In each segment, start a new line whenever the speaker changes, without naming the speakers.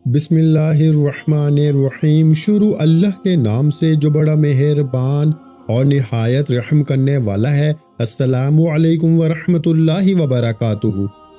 بسم اللہ الرحمن الرحیم۔ شروع اللہ کے نام سے جو بڑا مہربان اور نہایت رحم کرنے والا ہے۔ السلام علیکم ورحمۃ اللہ وبرکاتہ۔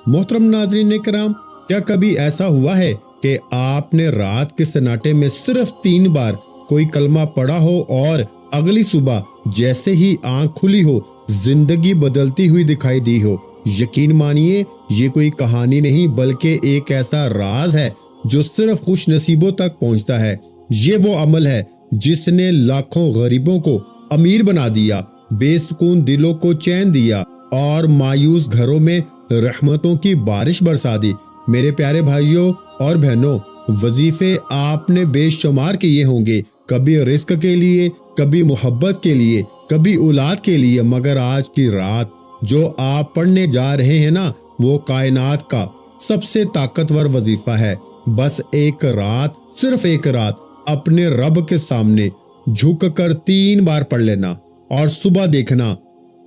محترم ناظرین کرام، کیا کبھی ایسا ہوا ہے کہ آپ نے رات کے سناٹے میں صرف 3 بار کوئی کلمہ پڑھا ہو اور اگلی صبح جیسے ہی آنکھ کھلی ہو زندگی بدلتی ہوئی دکھائی دی ہو؟ یقین مانیے، یہ کوئی کہانی نہیں بلکہ ایک ایسا راز ہے جو صرف خوش نصیبوں تک پہنچتا ہے۔ یہ وہ عمل ہے جس نے لاکھوں غریبوں کو امیر بنا دیا، بے سکون دلوں کو چین دیا اور مایوس گھروں میں رحمتوں کی بارش برسا دی۔ میرے پیارے بھائیوں اور بہنوں، وظیفے آپ نے بے شمار کیے ہوں گے، کبھی رزق کے لیے، کبھی محبت کے لیے، کبھی اولاد کے لیے، مگر آج کی رات جو آپ پڑھنے جا رہے ہیں نا، وہ کائنات کا سب سے طاقتور وظیفہ ہے۔ بس ایک رات، صرف ایک رات اپنے رب کے سامنے جھک کر 3 بار پڑھ لینا اور صبح دیکھنا،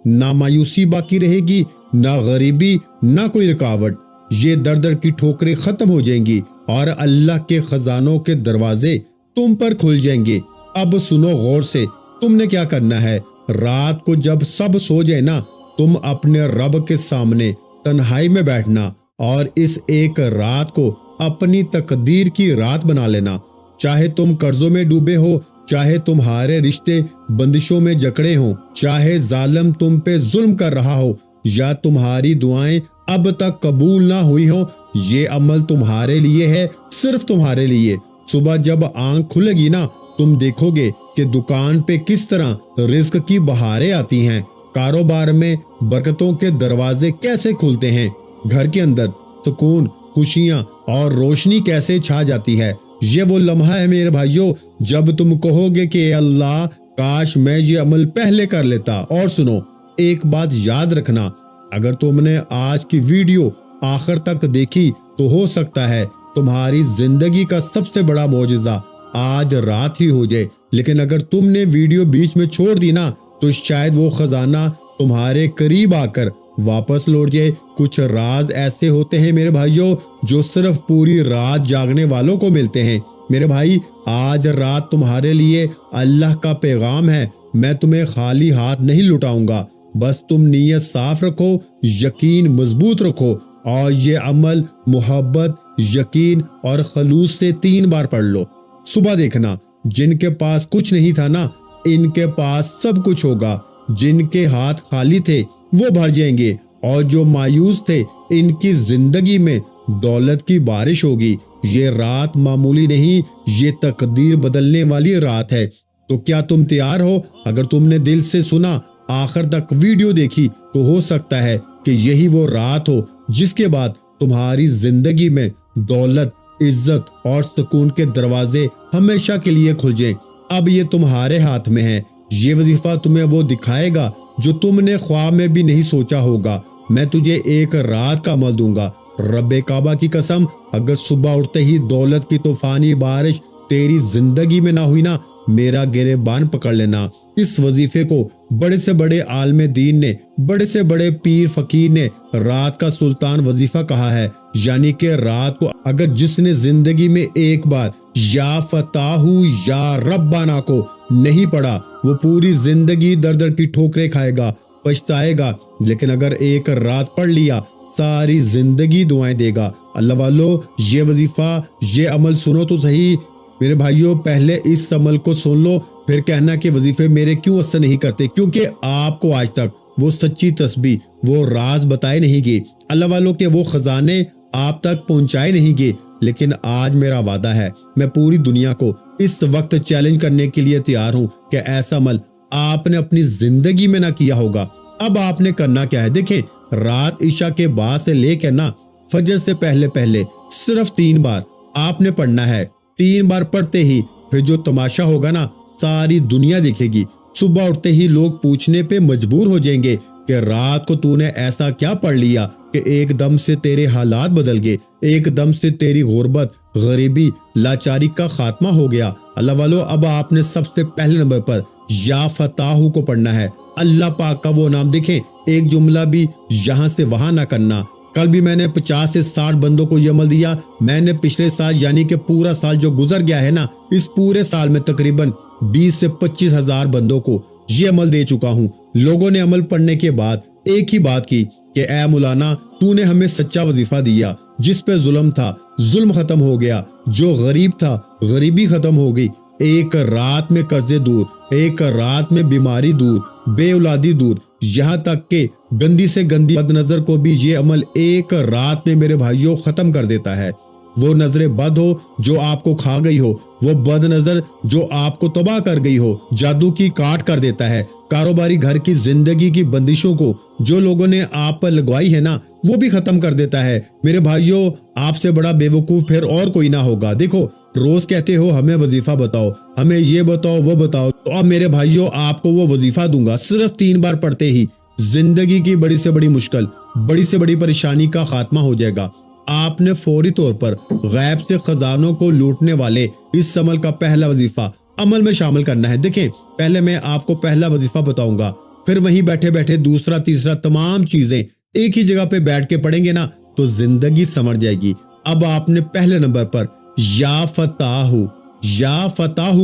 نہ مایوسی باقی رہے گی، نہ غریبی، نہ کوئی رکاوٹ۔ یہ در در کی ٹھوکریں ختم ہو جائیں گی اور اللہ کے خزانوں کے دروازے تم پر کھل جائیں گے۔ اب سنو غور سے، تم نے کیا کرنا ہے؟ رات کو جب سب سو جائے نا، تم اپنے رب کے سامنے تنہائی میں بیٹھنا اور اس ایک رات کو اپنی تقدیر کی رات بنا لینا۔ چاہے تم قرضوں میں ڈوبے ہو، چاہے تمہارے رشتے بندشوں میں جکڑے ہوں، چاہے ظالم تم پہ ظلم کر رہا ہو یا تمہاری دعائیں اب تک قبول نہ ہوئی ہوں، یہ عمل تمہارے لیے ہے، صرف تمہارے لیے۔ صبح جب آنکھ کھلے گی نا، تم دیکھو گے کہ دکان پہ کس طرح رزق کی بہاریں آتی ہیں، کاروبار میں برکتوں کے دروازے کیسے کھلتے ہیں، گھر کے اندر سکون، خوشیاں اور روشنی کیسے چھا جاتی ہے۔ یہ وہ لمحہ ہے میرے بھائیوں جب تم کہو گے کہ اے اللہ، کاش میں یہ عمل پہلے کر لیتا۔ اور سنو، ایک بات یاد رکھنا، اگر تم نے آج کی ویڈیو آخر تک دیکھی تو ہو سکتا ہے تمہاری زندگی کا سب سے بڑا معجزہ آج رات ہی ہو جائے، لیکن اگر تم نے ویڈیو بیچ میں چھوڑ دی نا تو شاید وہ خزانہ تمہارے قریب آ کر واپس لوٹ جائے۔ کچھ راز ایسے ہوتے ہیں میرے بھائیوں جو صرف پوری رات جاگنے والوں کو ملتے ہیں۔ میرے بھائی، آج رات تمہارے لیے اللہ کا پیغام ہے، میں تمہیں خالی ہاتھ نہیں لٹاؤں گا، بس تم نیت صاف رکھو، یقین مضبوط رکھو اور یہ عمل محبت، یقین اور خلوص سے 3 بار پڑھ لو۔ صبح دیکھنا، جن کے پاس کچھ نہیں تھا نا، ان کے پاس سب کچھ ہوگا، جن کے ہاتھ خالی تھے وہ بھر جائیں گے، اور جو مایوس تھے ان کی زندگی میں دولت کی بارش ہوگی۔ یہ رات معمولی نہیں، یہ تقدیر بدلنے والی رات ہے۔ تو کیا تم تیار ہو؟ اگر تم نے دل سے سنا، آخر تک ویڈیو دیکھی، تو ہو سکتا ہے کہ یہی وہ رات ہو جس کے بعد تمہاری زندگی میں دولت، عزت اور سکون کے دروازے ہمیشہ کے لیے کھل جائیں۔ اب یہ تمہارے ہاتھ میں ہے، یہ وظیفہ تمہیں وہ دکھائے گا جو تم نے خواب میں بھی نہیں سوچا ہوگا۔ میں تجھے ایک رات کا عمل دوں گا، رب کعبہ کی قسم، اگر صبح اٹھتے ہی دولت کی طوفانی بارش تیری زندگی میں نہ ہوئی نا، میرا گریبان پکڑ لینا۔ اس وظیفے کو بڑے سے بڑے عالم دین نے، بڑے سے بڑے پیر فقیر نے رات کا سلطان وظیفہ کہا ہے، یعنی کہ رات کو اگر جس نے زندگی میں ایک بار یا فتاح یا ربانا کو نہیں پڑھا، وہ پوری زندگی در در کی ٹھوکریں کھائے گا، پچھتائے گا، لیکن اگر ایک رات پڑھ لیا ساری زندگی دعائیں دے گا۔ اللہ والو، یہ وظیفہ، یہ عمل سنو تو صحیح میرے بھائیوں، پہلے اس عمل کو سن لو، پھر کہنا کہ وظیفے میرے کیوں اثر نہیں کرتے، کیونکہ آپ کو آج تک وہ سچی تسبیح، وہ راز بتائے نہیں گے، اللہ والوں کے وہ خزانے آپ تک پہنچائے نہیں گے۔ لیکن آج میرا وعدہ ہے، میں پوری دنیا کو اس وقت چیلنج کرنے کے لیے تیار ہوں کہ ایسا عمل آپ نے اپنی زندگی میں نہ کیا ہوگا۔ اب آپ نے کرنا کیا ہے؟ دیکھیں، رات عشاء کے بعد سے لے کے نا فجر سے پہلے پہلے صرف 3 بار آپ نے پڑھنا ہے۔ 3 بار پڑھتے ہی پھر جو تماشا ہوگا نا، ساری دنیا دیکھے گی۔ صبح اٹھتے ہی لوگ پوچھنے پہ مجبور ہو جائیں گے کہ رات کو تو نے ایسا کیا پڑھ لیا کہ ایک دم سے تیرے حالات بدل گئے، ایک دم سے تیری غربت، غریبی، لاچاری کا خاتمہ ہو گیا۔ اللہ والو، اب آپ نے سب سے پہلے نمبر پر یا فتاح کو پڑھنا ہے۔ اللہ پاک کا وہ نام، دیکھیں، ایک جملہ بھی یہاں سے وہاں نہ کرنا، کل بھی میں نے 50 سے 60 بندوں کو یہ عمل دیا. میں نے پچھلے سال یعنی کہ پورا سال جو گزر گیا ہے نا، اس پورے سال میں تقریباً 20 سے 25 ہزار بندوں کو یہ عمل دے چکا ہوں. لوگوں نے عمل پڑھنے کے بعد ایک ہی بات کی کہ اے مولانا، تو نے ہمیں سچا وظیفہ دیا. جس پہ ظلم تھا ظلم ختم ہو گیا، جو غریب تھا غریبی ختم ہو گئی. ایک رات میں قرضے دور، ایک رات میں بیماری دور، بے اولادی دور، یہاں تک کہ گندی سے گندی بد نظر کو بھی یہ عمل ایک رات میں میرے بھائیوں ختم کر دیتا ہے. وہ نظر بد ہو جو آپ کو کھا گئی ہو، وہ بد نظر جو آپ کو تباہ کر گئی ہو، جادو کی کاٹ کر دیتا ہے. کاروباری گھر کی زندگی کی بندشوں کو جو لوگوں نے آپ پر لگوائی ہے نا، وہ بھی ختم کر دیتا ہے. میرے بھائیوں، آپ سے بڑا بے وقوف پھر اور کوئی نہ ہوگا. دیکھو، روز کہتے ہو ہمیں وظیفہ بتاؤ، ہمیں یہ بتاؤ وہ بتاؤ، تو اب میرے بھائیوں آپ کو وہ وظیفہ دوں گا. صرف 3 بار پڑھتے ہی زندگی کی بڑی سے بڑی مشکل، بڑی سے بڑی پریشانی کا خاتمہ ہو جائے گا. آپ نے فوری طور پر غیب سے خزانوں کو لوٹنے والے اس عمل کا پہلا وظیفہ عمل میں شامل کرنا ہے. دیکھیں، پہلے میں آپ کو پہلا وظیفہ بتاؤں گا، پھر وہیں بیٹھے بیٹھے دوسرا تیسرا تمام چیزیں ایک ہی جگہ پہ بیٹھ کے پڑھیں گے نا تو زندگی سنور جائے گی. اب آپ نے پہلے نمبر پر یا فتاحو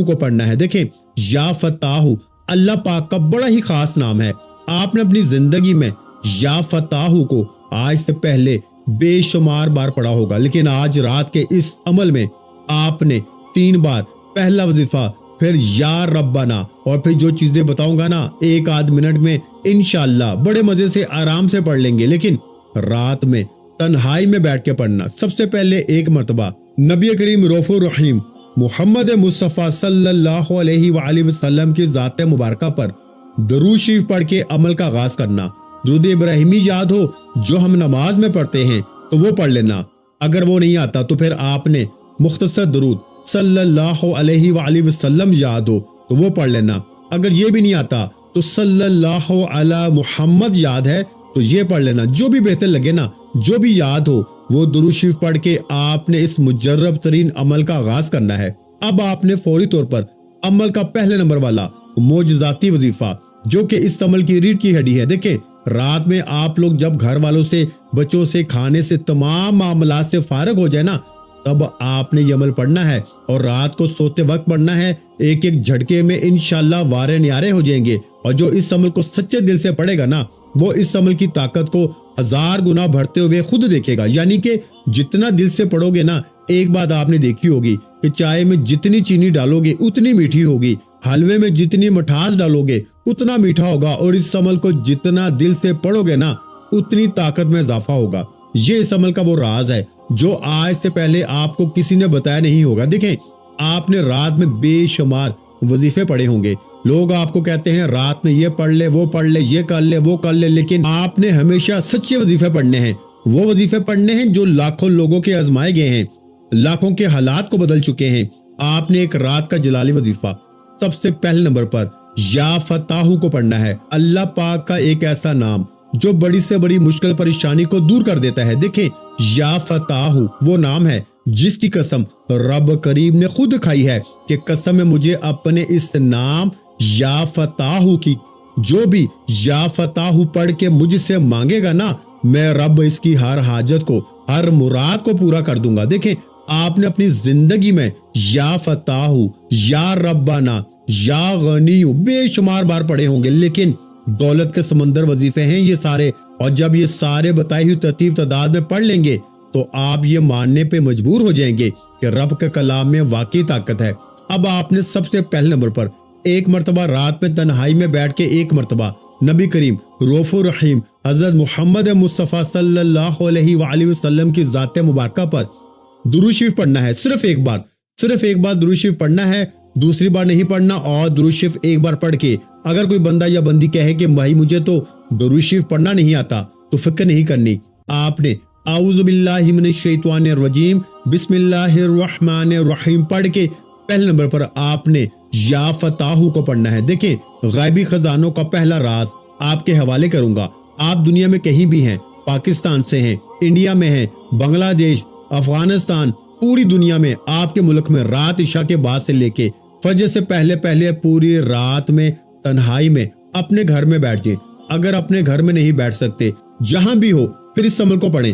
کو پڑھنا ہے. دیکھیں، یا فتاحو اللہ پاک کا بڑا ہی خاص نام ہے. آپ نے اپنی زندگی میں یا فتاحو کو آج سے پہلے بے شمار بار پڑھا ہوگا، لیکن آج رات کے اس عمل میں آپ نے 3 بار پہلا وظیفہ، پھر یا ربنا، اور پھر جو چیزیں بتاؤں گا نا 1 منٹ میں انشاءاللہ بڑے مزے سے آرام سے پڑھ لیں گے. لیکن رات میں تنہائی میں بیٹھ کے پڑھنا. سب سے پہلے ایک مرتبہ نبی کریم رؤوف الرحیم محمد مصطفیٰ صلی اللہ علیہ وآلہ وسلم کی ذات مبارکہ پر درود شریف پڑھ کے عمل کا آغاز کرنا. درود ابراہیمی یاد ہو جو ہم نماز میں پڑھتے ہیں تو وہ پڑھ لینا. اگر وہ نہیں آتا تو پھر آپ نے مختصر درود صلی اللہ علیہ وآلہ وسلم یاد ہو تو وہ پڑھ لینا. اگر یہ بھی نہیں آتا تو صلی اللہ علی محمد یاد ہے تو یہ پڑھ لینا. جو بھی بہتر لگے نا، جو بھی یاد ہو وہ درود شریف پڑھ کے آپ نے اس مجرب ترین عمل کا آغاز کرنا ہے. اب آپ نے فوری طور پر عمل کا پہلے نمبر والا معجزاتی وظیفہ، جو کہ اس عمل کی ریڑھ کی ہڈی ہے. دیکھیں، رات میں آپ لوگ جب گھر والوں سے، بچوں سے، کھانے سے، تمام معاملات سے فارغ ہو جائے نا، تب آپ نے یہ عمل پڑھنا ہے اور رات کو سوتے وقت پڑھنا ہے. ایک ایک جھٹکے میں انشاءاللہ وارے نیارے ہو جائیں گے. اور جو اس عمل کو سچے دل سے پڑھے گا نا، وہ اس عمل کی طاقت کو 1000 گنا بڑھتے ہوئے خود دیکھے گا. یعنی کہ جتنا دل سے پڑھو گے نا، ایک بات آپ نے دیکھی ہوگی کہ چائے میں جتنی چینی ڈالو گے اتنی میٹھی ہوگی، حلوے میں جتنی مٹھاس ڈالو گے اتنا میٹھا ہوگا، اور اس عمل کو جتنا دل سے پڑھو گے نا اتنی طاقت میں اضافہ ہوگا. یہ اس عمل کا وہ راز ہے جو آج سے پہلے آپ کو کسی نے بتایا نہیں ہوگا. دیکھیں، آپ نے رات میں بے شمار وظیفے پڑھے ہوں گے. لوگ آپ کو کہتے ہیں رات میں یہ پڑھ لے، وہ پڑھ لے، یہ کر لے، وہ کر لے، لیکن آپ نے ہمیشہ سچے وظیفے پڑھنے ہیں. وہ وظیفے پڑھنے ہیں جو لاکھوں لوگوں کے آزمائے گئے ہیں، لاکھوں کے حالات کو بدل چکے ہیں. آپ نے ایک رات کا جلالی وظیفہ سب سے پہلے نمبر پر یا فتاحو کو پڑھنا ہے. اللہ پاک کا ایک ایسا نام جو بڑی سے بڑی مشکل پریشانی کو دور کر دیتا ہے. دیکھیں، یا فتاحو وہ نام ہے جس کی قسم رب کریم نے خود کھائی ہے کہ قسم ہے مجھے اپنے اس نام یا فتاحو کی، جو بھی یا فتاحو پڑھ کے مجھ سے مانگے گا نا، میں رب اس کی ہر حاجت کو، ہر مراد کو پورا کر دوں گا. دیکھیں، آپ نے اپنی زندگی میں یا فتاحو، یا ربنا، یا غنیو بے شمار بار پڑھے ہوں گے، لیکن دولت کے سمندر وظیفے ہیں یہ سارے. اور جب یہ سارے بتائی ہوئی ترتیب تعداد میں پڑھ لیں گے تو آپ یہ ماننے پہ مجبور ہو جائیں گے کہ رب کے کلام میں واقعی طاقت ہے. اب آپ نے سب سے پہلے نمبر پر ایک مرتبہ رات میں تنہائی میں بیٹھ کے ایک مرتبہ نبی کریم رؤوف الرحیم حضرت محمد مصطفیٰ صلی اللہ علیہ وآلہ وسلم کی ذات مبارکہ پر درود شریف پڑھنا ہے. صرف ایک بار درود شریف پڑھنا ہے، دوسری بار نہیں پڑھنا. اور درود شریف ایک بار پڑھ کے اگر کوئی بندہ یا بندی کہے کہ بھائی مجھے تو درود شریف پڑھنا نہیں آتا، تو فکر نہیں کرنی. آپ نے اعوذ باللہ من الشیطان الرجیم بسم اللہ الرحمن الرحیم پڑھ کے پہلے نمبر پر آپ نے یا فتاحو کو پڑھنا ہے. دیکھیں، غیبی خزانوں کا پہلا راز آپ کے حوالے کروں گا. آپ دنیا میں کہیں بھی ہیں، پاکستان سے ہیں، انڈیا میں ہیں، بنگلہ دیش، افغانستان، پوری دنیا میں، آپ کے ملک میں رات عشاء کے بعد سے لے کے فجر سے پہلے پوری رات میں تنہائی میں اپنے گھر میں بیٹھ جائیں. اگر اپنے گھر میں نہیں بیٹھ سکتے، جہاں بھی ہو، پھر اس عمل کو پڑھیں.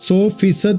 100%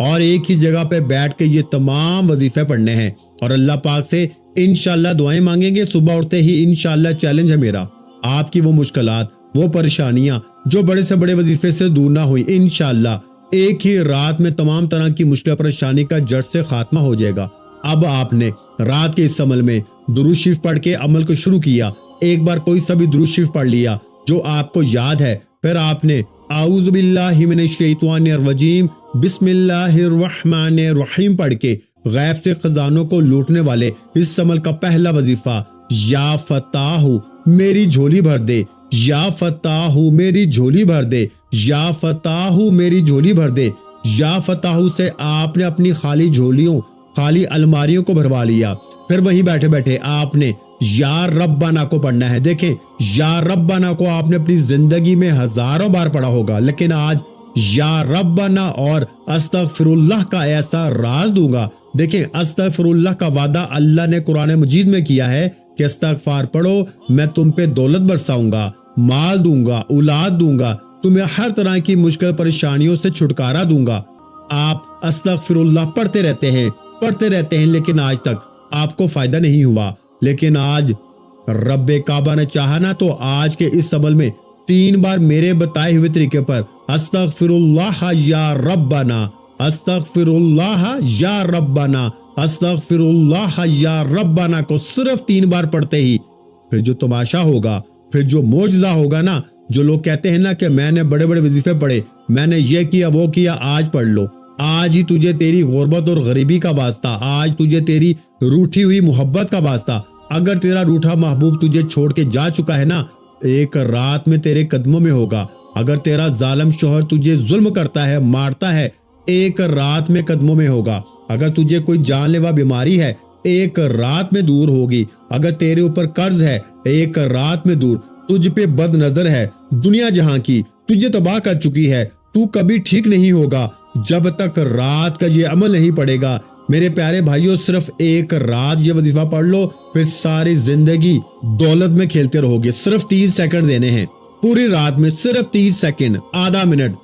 اور ایک ہی جگہ پہ بیٹھ کے یہ تمام وظیفے پڑھنے ہیں اور اللہ پاک سے انشاءاللہ دعائیں مانگیں گے۔ صبح اٹھتے ہی انشاءاللہ چیلنج ہے میرا، آپ کی وہ مشکلات، وہ پریشانیاں جو بڑے سے بڑے وظیفے سے دور نہ ہوئی، انشاءاللہ ایک ہی رات میں تمام طرح کی مشکل پریشانی کا جڑ سے خاتمہ ہو جائے گا۔ اب آپ نے رات کے اس عمل میں درود شریف پڑھ کے عمل کو شروع کیا۔ ایک بار کوئی سا بھی درود شریف پڑھ لیا جو آپ کو یاد ہے، پھر آپ نے اعوذ باللہ من الشیطان الرجیم بسم اللہ الرحمن الرحیم پڑھ کے غیب سے خزانوں کو لوٹنے والے اس عمل کا پہلا وظیفہ، یا فتاح میری جھولی بھر دے، یا فتاح میری جھولی بھر دے، یا فتاح میری جھولی بھر دے۔ یا فتاح سے آپ نے اپنی خالی جھولیوں، خالی الماریوں کو بھروا لیا۔ پھر وہیں بیٹھے بیٹھے آپ نے یا ربنا کو پڑھنا ہے۔ دیکھیں یا ربنا کو آپ نے اپنی زندگی میں ہزاروں بار پڑھا ہوگا، لیکن آج یا ربنا اور استغفر اللہ کا ایسا راز دوں گا۔ دیکھیں استغفر اللہ کا وعدہ اللہ نے قرآن مجید میں کیا ہے کہ استغفار پڑھو، میں تم پہ دولت برساؤں گا، مال دوں گا، اولاد دوں گا، تمہیں ہر طرح کی مشکل پریشانیوں سے چھٹکارا دوں گا۔ آپ استغفر اللہ پڑھتے رہتے ہیں لیکن آج تک آپ کو فائدہ نہیں ہوا، لیکن آج رب کعبہ نے چاہا نا تو آج کے اس عمل میں 3 بار میرے بتائے ہوئے طریقے پر استغفر اللہ یا ربنا، استغفر اللہ یا ربنا، استغفر اللہ یا ربنا کو صرف 3 بار پڑھتے ہی پھر جو تماشا ہوگا، پھر جو معجزہ ہوگا نا، جو لوگ کہتے ہیں نا کہ میں نے بڑے بڑے وظیفے پڑھے، میں نے یہ کیا وہ کیا، آج پڑھ لو۔ آج ہی تجھے تیری غربت اور غریبی کا واسطہ، آج تجھے تیری روٹھی ہوئی محبت کا واسطہ، اگر تیرا روٹھا محبوب تجھے چھوڑ کے جا چکا ہے نا، ایک رات میں تیرے قدموں میں ہوگا۔ اگر تیرا ظالم شوہر تجھے ظلم کرتا ہے، مارتا ہے، ایک رات میں قدموں میں ہوگا۔ اگر تجھے کوئی جان لیوا بیماری ہے، ایک رات میں دور ہوگی۔ اگر تیرے اوپر قرض ہے، ایک رات میں دور۔ تجھ پہ بد نظر ہے دنیا جہاں کی، تجھے تباہ کر چکی ہے، تو کبھی ٹھیک نہیں ہوگا جب تک رات کا یہ عمل نہیں پڑے گا۔ میرے پیارے بھائیوں، صرف ایک رات یہ وظیفہ پڑھ لو، پھر ساری زندگی دولت میں کھیلتے رہو گے۔ صرف 30 سیکنڈ دینے ہیں پوری رات میں، صرف 30 سیکنڈ، آدھا منٹ،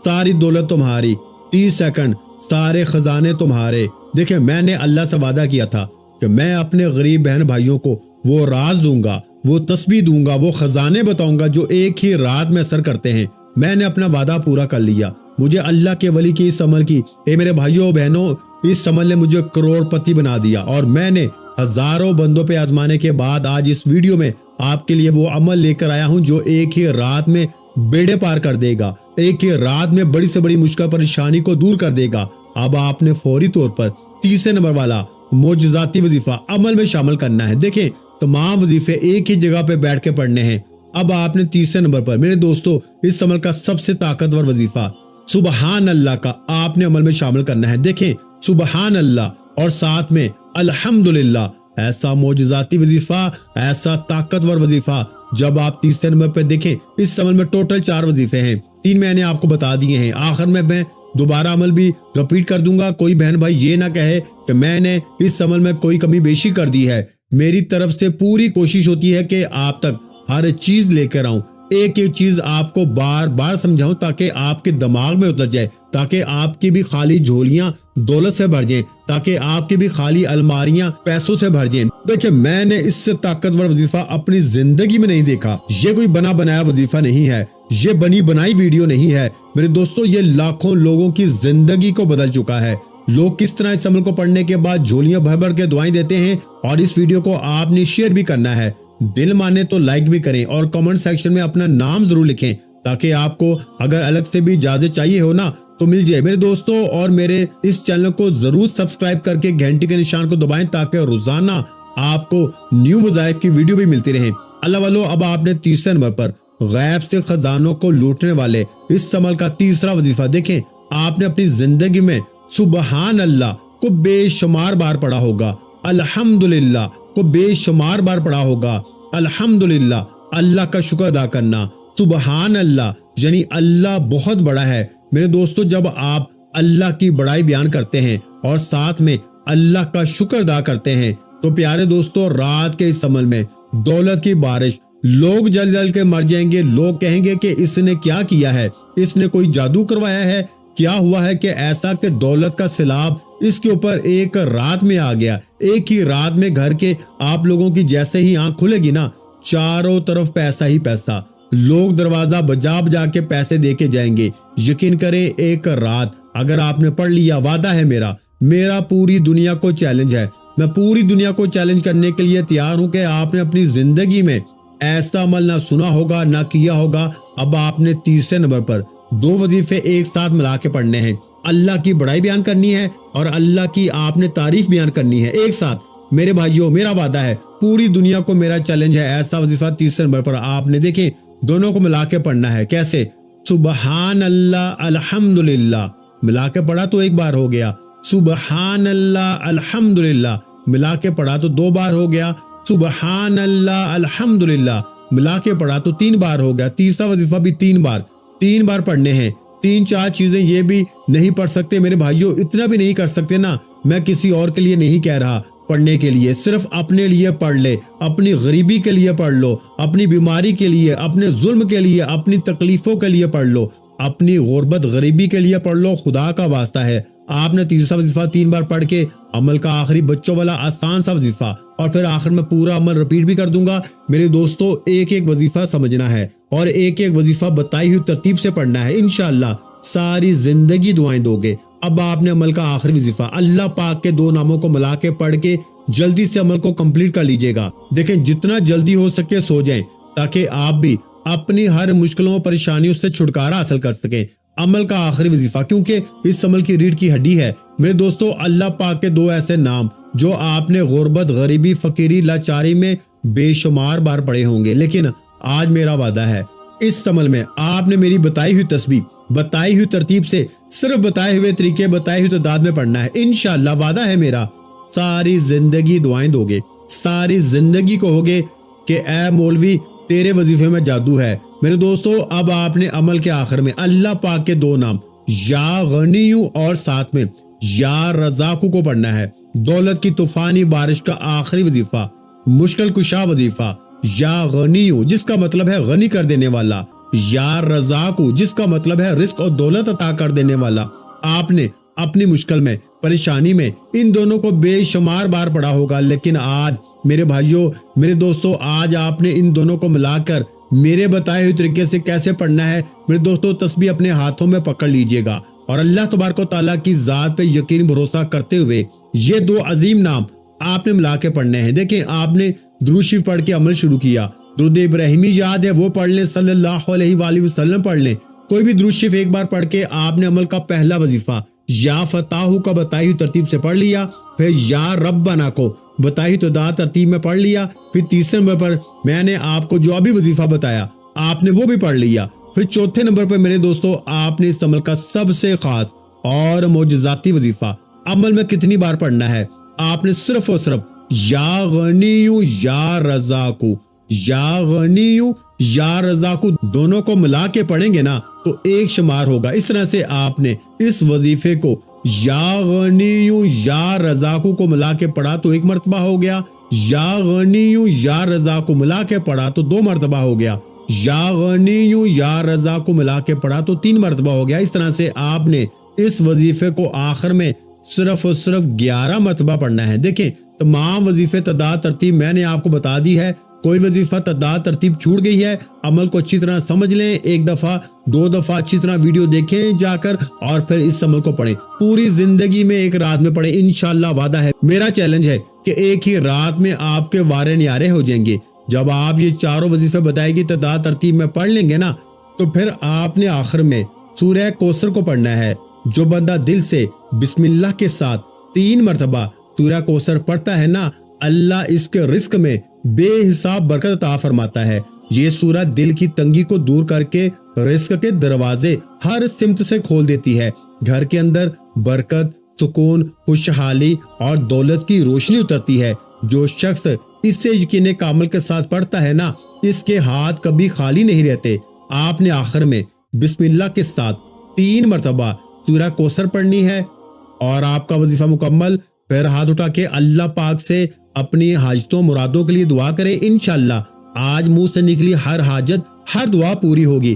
ساری دولت تمہاری، 30 سیکنڈ، سارے خزانے تمہارے۔ دیکھیں میں نے اللہ سے وعدہ کیا تھا کہ میں اپنے غریب بہن بھائیوں کو وہ راز دوں گا، وہ تسبیح دوں گا، وہ خزانے بتاؤں گا جو ایک ہی رات میں اثر کرتے ہیں۔ میں نے اپنا وعدہ پورا کر لیا۔ مجھے اللہ کے ولی کی اس عمل کی، اے میرے بھائیوں بہنوں، اس عمل نے مجھے کروڑ پتی بنا دیا، اور میں نے ہزاروں بندوں پہ آزمانے کے بعد آج اس ویڈیو میں آپ کے لیے وہ عمل لے کر آیا ہوں جو ایک ہی رات میں بیڑے پار کر دے گا، ایک ہی رات میں بڑی سے بڑی مشکل پریشانی کو دور کر دے گا۔ اب آپ نے فوری طور پر تیسرے نمبر والا معجزاتی وظیفہ عمل میں شامل کرنا ہے۔ دیکھیں تمام وظیفے ایک ہی جگہ پہ بیٹھ کے پڑھنے ہیں۔ اب آپ نے تیسرے نمبر پر میرے دوستو اس عمل کا سب سے طاقتور وظیفہ سبحان اللہ کا آپ نے عمل میں شامل کرنا ہے۔ دیکھیں سبحان اللہ اور ساتھ میں الحمدللہ، ایسا معجزاتی وظیفہ، ایسا طاقتور وظیفہ۔ جب آپ تیسرے نمبر پہ دیکھیں اس عمل میں ٹوٹل 4 وظیفے ہیں، 3 میں نے آپ کو بتا دیے ہیں، آخر میں دوبارہ عمل بھی رپیٹ کر دوں گا۔ کوئی بہن بھائی یہ نہ کہے کہ میں نے اس عمل میں کوئی کمی بیشی کر دی ہے، میری طرف سے پوری کوشش ہوتی ہے کہ آپ تک ہر چیز لے کر آؤں، ایک ایک چیز آپ کو بار بار سمجھاؤں تاکہ آپ کے دماغ میں اتر جائے، تاکہ آپ کی بھی خالی جھولیاں دولت سے بھر جائیں، تاکہ آپ کی بھی خالی الماریاں پیسوں سے بھر جائیں۔ دیکھیں میں نے اس سے طاقتور وظیفہ اپنی زندگی میں نہیں دیکھا۔ یہ کوئی بنا بنایا وظیفہ نہیں ہے، یہ بنی بنائی ویڈیو نہیں ہے میرے دوستو، یہ لاکھوں لوگوں کی زندگی کو بدل چکا ہے۔ لوگ کس طرح اس عمل کو پڑھنے کے بعد جھولیاں بھر بھر کے دعائیں دیتے ہیں، اور اس ویڈیو کو آپ نے شیئر بھی کرنا ہے، دل مانے تو لائک بھی کریں، اور کمنٹ سیکشن میں اپنا نام ضرور لکھیں تاکہ آپ کو اگر الگ سے بھی اجازت چاہیے ہو نا تو مل جائے میرے دوستو۔ اور میرے اس چینل کو ضرور سبسکرائب کر کے گھنٹی کے نشان کو دبائیں تاکہ روزانہ آپ کو نیو وظائف کی ویڈیو بھی ملتی رہیں۔ اللہ والو، اب آپ نے تیسرے نمبر پر غیب سے خزانوں کو لوٹنے والے اس عمل کا تیسرا وظیفہ، دیکھیں آپ نے اپنی زندگی میں سبحان اللہ کو بے شمار بار پڑھا ہوگا، الحمدللہ کو بے شمار بار پڑھا ہوگا۔ الحمدللہ اللہ کا شکر ادا کرنا، سبحان اللہ یعنی اللہ بہت بڑا ہے۔ میرے دوستو جب آپ اللہ کی بڑائی بیان کرتے ہیں اور ساتھ میں اللہ کا شکر ادا کرتے ہیں تو پیارے دوستو رات کے اس عمل میں دولت کی بارش، لوگ جل جل کے مر جائیں گے، لوگ کہیں گے کہ اس نے کیا کیا ہے، اس نے کوئی جادو کروایا ہے کیا ہوا ہے کہ ایسا کہ دولت کا سیلاب اس کے اوپر ایک رات میں آ گیا. ایک ہی رات میں گھر کے آپ لوگوں کی جیسے ہی آنکھ کھلے گی نا، چاروں طرف پیسہ ہی پیسہ. لوگ دروازہ بجا بجا کے پیسے دے کے جائیں گے. یقین کریں ایک رات اگر آپ نے پڑھ لیا، وعدہ ہے میرا پوری دنیا کو چیلنج ہے. میں پوری دنیا کو چیلنج کرنے کے لیے تیار ہوں کہ آپ نے اپنی زندگی میں ایسا عمل نہ سنا ہوگا نہ کیا ہوگا. اب آپ نے تیسرے نمبر پر 2 وظیفے ایک ساتھ ملا کے پڑھنے ہیں. اللہ کی بڑائی بیان کرنی ہے اور اللہ کی آپ نے تعریف بیان کرنی ہے ایک ساتھ. میرے بھائیوں، میرا وعدہ ہے، پوری دنیا کو میرا چیلنج ہے. ایسا وظیفہ تیسرے نمبر پر آپ نے دیکھیں دونوں کو ملا کے پڑھنا ہے. کیسے؟ سبحان اللہ الحمدللہ ملا کے پڑھا تو ایک بار ہو گیا. سبحان اللہ الحمدللہ ملا کے پڑھا تو 2 بار ہو گیا. سبحان اللہ الحمدللہ ملا کے پڑھا تو 3 بار ہو گیا. تیسرا وظیفہ بھی 3 بار پڑھنے ہیں. 3-4 چیزیں یہ بھی نہیں پڑھ سکتے میرے بھائیوں، اتنا بھی نہیں کر سکتے نا. میں کسی اور کے لیے نہیں کہہ رہا پڑھنے کے لیے، صرف اپنے لیے پڑھ لے. اپنی غریبی کے لیے پڑھ لو، اپنی بیماری کے لیے، اپنے ظلم کے لیے، اپنی تکلیفوں کے لیے پڑھ لو، اپنی غربت غریبی کے لیے پڑھ لو. خدا کا واسطہ ہے آپ نے تیسرا وظیفہ 3 بار پڑھ کے عمل کا آخری بچوں والا آسان سا وظیفہ، اور پھر آخر میں پورا عمل رپیٹ بھی کر دوں گا. میرے دوستو ایک ایک وظیفہ سمجھنا ہے اور ایک ایک وظیفہ بتائی ہوئی ترتیب سے پڑھنا ہے. انشاءاللہ ساری زندگی دعائیں دو گے. اب آپ نے عمل کا آخری وظیفہ اللہ پاک کے 2 ناموں کو ملا کے پڑھ کے جلدی سے عمل کو کمپلیٹ کر لیجئے گا. دیکھیں جتنا جلدی ہو سکے سو جائیں تاکہ آپ بھی اپنی ہر مشکلوں پریشانیوں سے چھٹکارا حاصل کر سکیں. عمل کا آخری وظیفہ کیونکہ اس عمل کی ریڑھ کی ہڈی ہے. میرے دوستو اللہ پاک کے 2 ایسے نام جو آپ نے غربت غریبی فقیری لاچاری میں بے شمار بار پڑھے ہوں گے، لیکن آج میرا وعدہ ہے اس عمل میں آپ نے میری بتائی ہوئی تسبیح بتائی ہوئی ترتیب سے صرف بتائے ہوئے طریقے بتائی ہوئی تعداد میں پڑھنا ہے. انشاءاللہ وعدہ ہے میرا ساری زندگی دعائیں دو گے. ساری زندگی کو ہوگے کہ اے مولوی تیرے وظیفے میں جادو ہے. میرے دوستو اب آپ نے عمل کے آخر میں اللہ پاک کے 2 نام یا غنیو اور ساتھ میں یا رزاقو کو پڑھنا ہے. دولت کی طوفانی بارش کا آخری وظیفہ، مشکل کشا وظیفہ یا غنیو جس کا مطلب ہے غنی کر دینے والا، یا رزاقو جس کا مطلب ہے رزق اور دولت عطا کر دینے والا. آپ نے اپنی مشکل میں پریشانی میں ان دونوں کو بے شمار بار پڑھا ہوگا، لیکن آج میرے بھائیوں میرے دوستو آج آپ نے ان دونوں کو ملا کر میرے بتائے ہوئے طریقے سے کیسے پڑھنا ہے میرے دوستو تسبیح اپنے ہاتھوں میں پکڑ لیجئے گا اور اللہ تبارک و تعالیٰ کی ذات پہ یقین بھروسہ کرتے ہوئے یہ 2 عظیم نام آپ نے ملا کے پڑھنے ہیں. دیکھیں آپ نے درود شریف پڑھ کے عمل شروع کیا. درود ابراہیمی یاد ہے وہ پڑھ لیں، صلی اللہ علیہ وآلہ وسلم پڑھ لیں. کوئی بھی درود شریف ایک بار پڑھ کے آپ نے عمل کا پہلا وظیفہ یا فتاحو کا بتائی ہوئی ترتیب سے پڑھ لیا، پھر یا ربنا کو بتائی ہوئی تعداد ترتیب میں پڑھ لیا. پھر تیسرے نمبر پر میں نے آپ کو جو ابھی وظیفہ بتایا آپ نے وہ بھی پڑھ لیا. پھر چوتھے نمبر پر میرے دوستو آپ نے اس عمل کا سب سے خاص اور معجزاتی وظیفہ عمل میں کتنی بار پڑھنا ہے؟ آپ نے صرف اور صرف یا غنیو یا رزاقو یا غنیو یا رزاقو دونوں کو ملا کے پڑھیں گے نا تو ایک شمار ہوگا. اس طرح سے آپ نے اس وظیفے کو یا غنیو یا رزاقو کو ملا کے پڑھا تو 1 مرتبہ ہو گیا، یا غنیو یا رزاقو ملا کے پڑھا تو 2 مرتبہ ہو گیا، یا غنیو یا رزاقو ملا کے پڑھا تو 3 مرتبہ ہو گیا. اس طرح سے آپ نے اس وظیفے کو آخر میں صرف اور صرف 11 مرتبہ پڑھنا ہے. دیکھیں تمام وظیفے تعداد ترتیب میں نے آپ کو بتا دی ہے. کوئی وظیفہ تعداد ترتیب چھوٹ گئی ہے عمل کو اچھی طرح سمجھ لیں، 1 دفعہ 2 دفعہ اچھی طرح ویڈیو دیکھیں جا کر اور پھر اس عمل کو پڑھیں. پوری زندگی میں 1 رات میں پڑھیں. انشاءاللہ وعدہ ہے میرا چیلنج ہے کہ ایک ہی رات میں آپ کے وارے نیارے ہو جائیں گے. جب آپ یہ چاروں وظیفے بتائے گی تعداد ترتیب میں پڑھ لیں گے نا تو پھر آپ نے آخر میں سورہ کوثر کو پڑھنا ہے. جو بندہ دل سے بسم اللہ کے ساتھ 3 مرتبہ سورہ کوثر پڑھتا ہے نا اللہ اس کے رزق میں بے حساب برکت عطا فرماتا ہے. یہ سورہ دل کی تنگی کو دور کر کے رزق کے دروازے ہر سمت سے کھول دیتی ہے. گھر کے اندر برکت، سکون، خوشحالی اور دولت کی روشنی اترتی ہے. جو شخص اس سے یقین کامل کے ساتھ پڑھتا ہے نا اس کے ہاتھ کبھی خالی نہیں رہتے. آپ نے آخر میں بسم اللہ کے ساتھ 3 مرتبہ سورہ کوثر پڑھنی ہے اور آپ کا وظیفہ مکمل. پھر ہاتھ اٹھا کے اللہ پاک سے اپنی حاجتوں مرادوں کے لیے دعا کریں. انشاءاللہ آج منہ سے نکلی ہر حاجت ہر دعا پوری ہوگی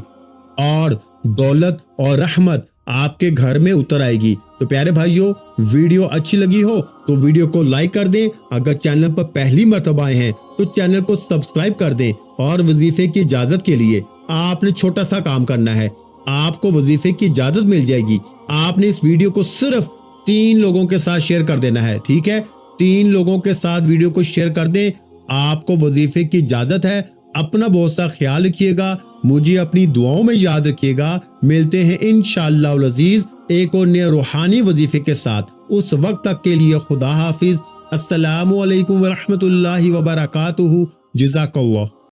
اور دولت اور رحمت آپ کے گھر میں اتر آئے گی۔ تو پیارے بھائیوں، ویڈیو اچھی لگی ہو تو ویڈیو کو لائک کر دیں، اگر چینل پر پہلی مرتبہ آئے ہیں تو چینل کو سبسکرائب کر دیں، اور وظیفے کی اجازت کے لیے آپ نے چھوٹا سا کام کرنا ہے، آپ کو وظیفے کی اجازت مل جائے گی۔ آپ نے اس ویڈیو کو صرف 3 لوگوں کے ساتھ شیئر کر دینا ہے، ٹھیک ہے؟ 3 لوگوں کے ساتھ ویڈیو کو شیئر کر دیں، آپ کو وظیفے کی اجازت ہے۔ اپنا بہت سا خیال رکھیے گا، مجھے اپنی دعاؤں میں یاد رکھیے گا۔ ملتے ہیں انشاءاللہ العزیز ایک اور نئے روحانی وظیفے کے ساتھ، اس وقت تک کے لیے خدا حافظ۔ السلام علیکم ورحمۃ اللہ وبرکاتہ۔ جزاک اللہ۔